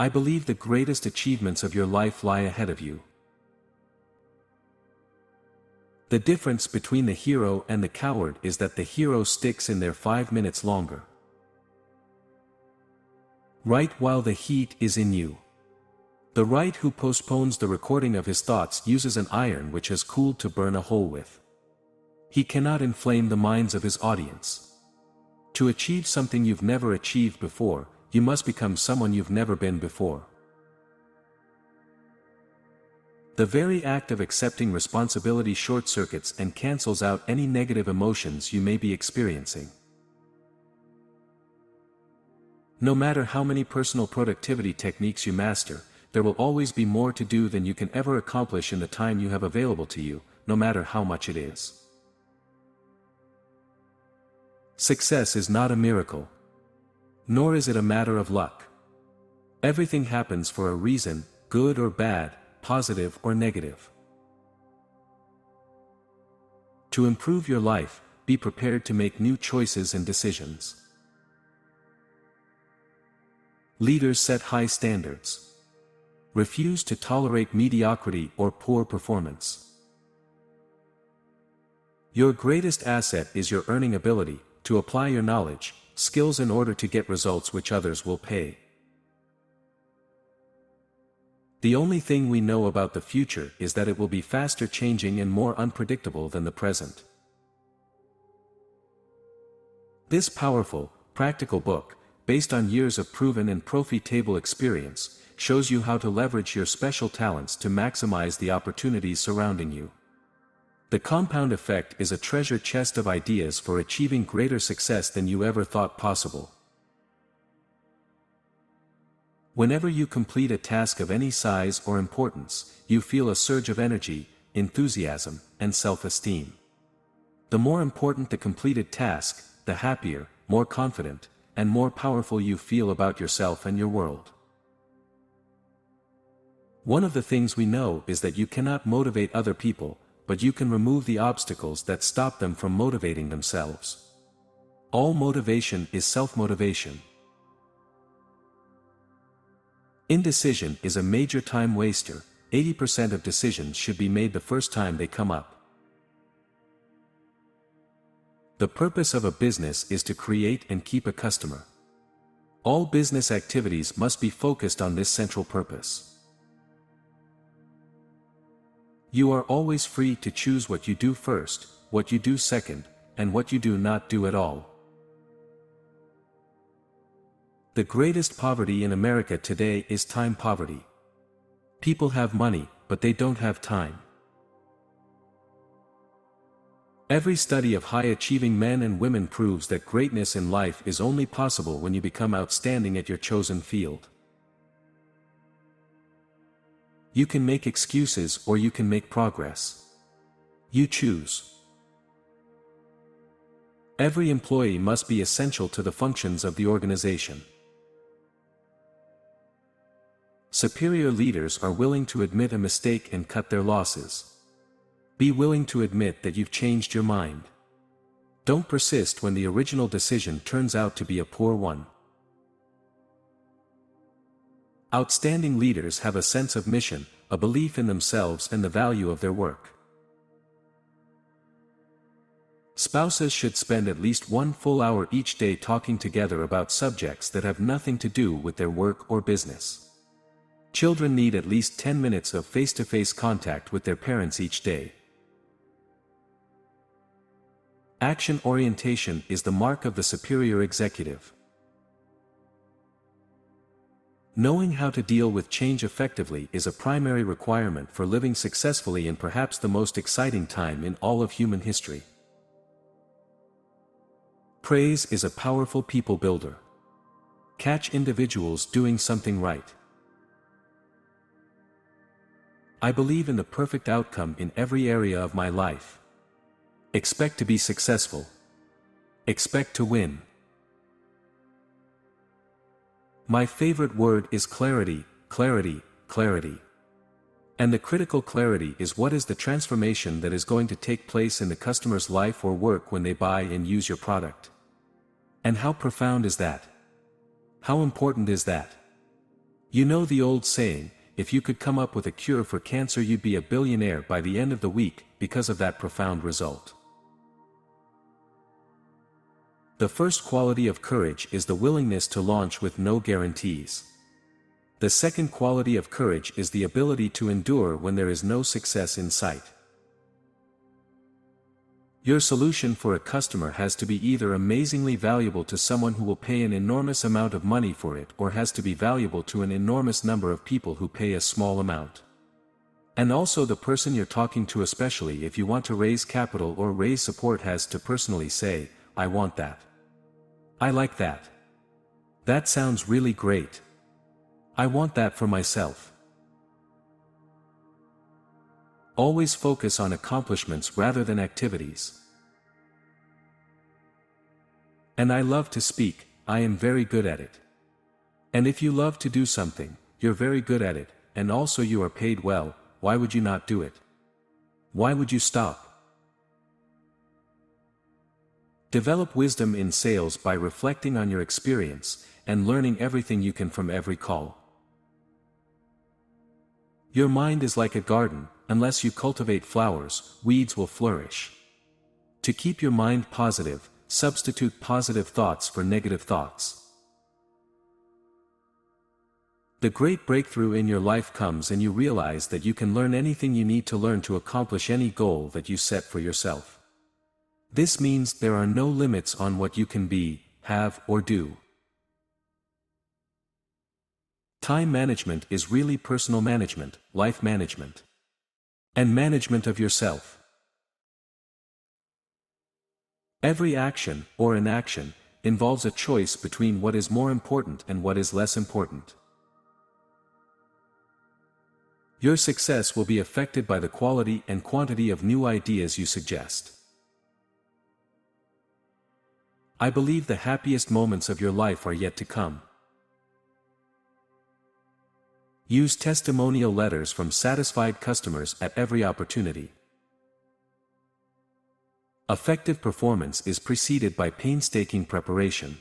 I believe the greatest achievements of your life lie ahead of you. The difference between the hero and the coward is that the hero sticks in there 5 minutes longer. Write while the heat is in you. The writer who postpones the recording of his thoughts uses an iron which has cooled to burn a hole with. He cannot inflame the minds of his audience. To achieve something you've never achieved before, you must become someone you've never been before. The very act of accepting responsibility short-circuits and cancels out any negative emotions you may be experiencing. No matter how many personal productivity techniques you master, there will always be more to do than you can ever accomplish in the time you have available to you, no matter how much it is. Success is not a miracle. Nor is it a matter of luck. Everything happens for a reason, good or bad, positive or negative. To improve your life, be prepared to make new choices and decisions. Leaders set high standards. Refuse to tolerate mediocrity or poor performance. Your greatest asset is your earning ability, to apply your knowledge, skills in order to get results which others will pay. The only thing we know about the future is that it will be faster changing and more unpredictable than the present. This powerful, practical book, based on years of proven and profitable experience, shows you how to leverage your special talents to maximize the opportunities surrounding you. The compound effect is a treasure chest of ideas for achieving greater success than you ever thought possible. Whenever you complete a task of any size or importance, you feel a surge of energy, enthusiasm, and self-esteem. The more important the completed task, the happier, more confident, and more powerful you feel about yourself and your world. One of the things we know is that you cannot motivate other people, but you can remove the obstacles that stop them from motivating themselves. All motivation is self-motivation. Indecision is a major time waster. 80% of decisions should be made the first time they come up. The purpose of a business is to create and keep a customer. All business activities must be focused on this central purpose. You are always free to choose what you do first, what you do second, and what you do not do at all. The greatest poverty in America today is time poverty. People have money, but they don't have time. Every study of high-achieving men and women proves that greatness in life is only possible when you become outstanding at your chosen field. You can make excuses or you can make progress. You choose. Every employee must be essential to the functions of the organization. Superior leaders are willing to admit a mistake and cut their losses. Be willing to admit that you've changed your mind. Don't persist when the original decision turns out to be a poor one. Outstanding leaders have a sense of mission, a belief in themselves and the value of their work. Spouses should spend at least 1 full hour each day talking together about subjects that have nothing to do with their work or business. Children need at least 10 minutes of face-to-face contact with their parents each day. Action orientation is the mark of the superior executive. Knowing how to deal with change effectively is a primary requirement for living successfully in perhaps the most exciting time in all of human history. Praise is a powerful people builder. Catch individuals doing something right. I believe in the perfect outcome in every area of my life. Expect to be successful. Expect to win. My favorite word is clarity, clarity, clarity. And the critical clarity is what is the transformation that is going to take place in the customer's life or work when they buy and use your product. And how profound is that? How important is that? You know the old saying, if you could come up with a cure for cancer you'd be a billionaire by the end of the week, because of that profound result. The first quality of courage is the willingness to launch with no guarantees. The second quality of courage is the ability to endure when there is no success in sight. Your solution for a customer has to be either amazingly valuable to someone who will pay an enormous amount of money for it, or has to be valuable to an enormous number of people who pay a small amount. And also the person you're talking to, especially if you want to raise capital or raise support, has to personally say, I want that. I like that. That sounds really great. I want that for myself. Always focus on accomplishments rather than activities. And I love to speak, I am very good at it. And if you love to do something, you're very good at it, and also you are paid well, why would you not do it? Why would you stop? Develop wisdom in sales by reflecting on your experience, and learning everything you can from every call. Your mind is like a garden, unless you cultivate flowers, weeds will flourish. To keep your mind positive, substitute positive thoughts for negative thoughts. The great breakthrough in your life comes and you realize that you can learn anything you need to learn to accomplish any goal that you set for yourself. This means there are no limits on what you can be, have, or do. Time management is really personal management, life management, and management of yourself. Every action, or inaction, involves a choice between what is more important and what is less important. Your success will be affected by the quality and quantity of new ideas you suggest. I believe the happiest moments of your life are yet to come. Use testimonial letters from satisfied customers at every opportunity. Effective performance is preceded by painstaking preparation.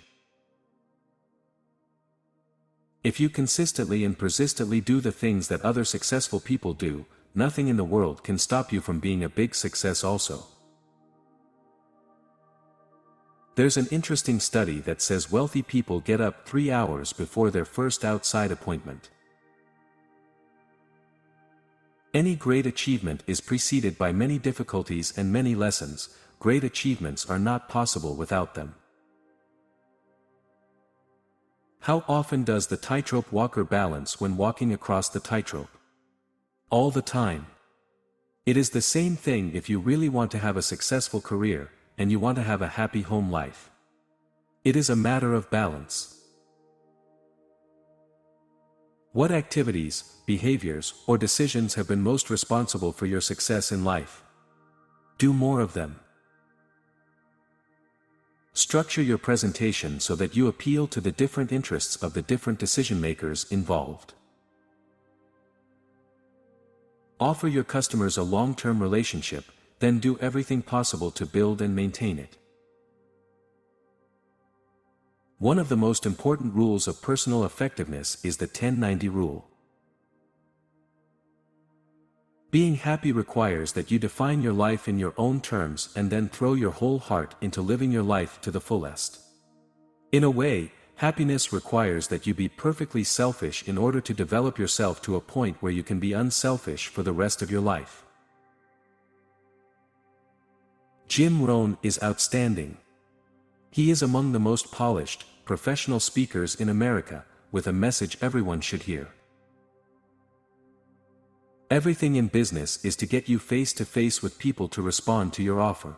If you consistently and persistently do the things that other successful people do, nothing in the world can stop you from being a big success also. There's an interesting study that says wealthy people get up 3 hours before their first outside appointment. Any great achievement is preceded by many difficulties and many lessons. Great achievements are not possible without them. How often does the tightrope walker balance when walking across the tightrope? All the time. It is the same thing if you really want to have a successful career, and you want to have a happy home life. It is a matter of balance. What activities, behaviors, or decisions have been most responsible for your success in life? Do more of them. Structure your presentation so that you appeal to the different interests of the different decision makers involved. Offer your customers a long-term relationship, then do everything possible to build and maintain it. One of the most important rules of personal effectiveness is the 10-90 rule. Being happy requires that you define your life in your own terms and then throw your whole heart into living your life to the fullest. In a way, happiness requires that you be perfectly selfish in order to develop yourself to a point where you can be unselfish for the rest of your life. Jim Rohn is outstanding. He is among the most polished, professional speakers in America, with a message everyone should hear. Everything in business is to get you face to face with people to respond to your offer.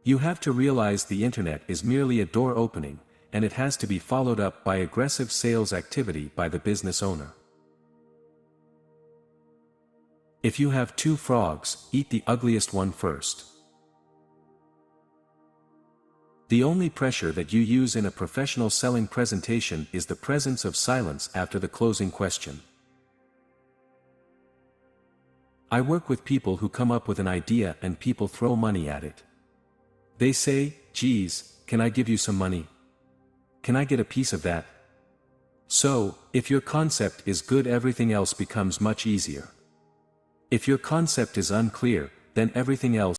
You have to realize the internet is merely a door opening, and it has to be followed up by aggressive sales activity by the business owner. If you have 2 frogs, eat the ugliest one first. The only pressure that you use in a professional selling presentation is the presence of silence after the closing question. I work with people who come up with an idea and people throw money at it. They say, "Geez, can I give you some money? Can I get a piece of that?" So, if your concept is good, everything else becomes much easier. If your concept is unclear, then everything else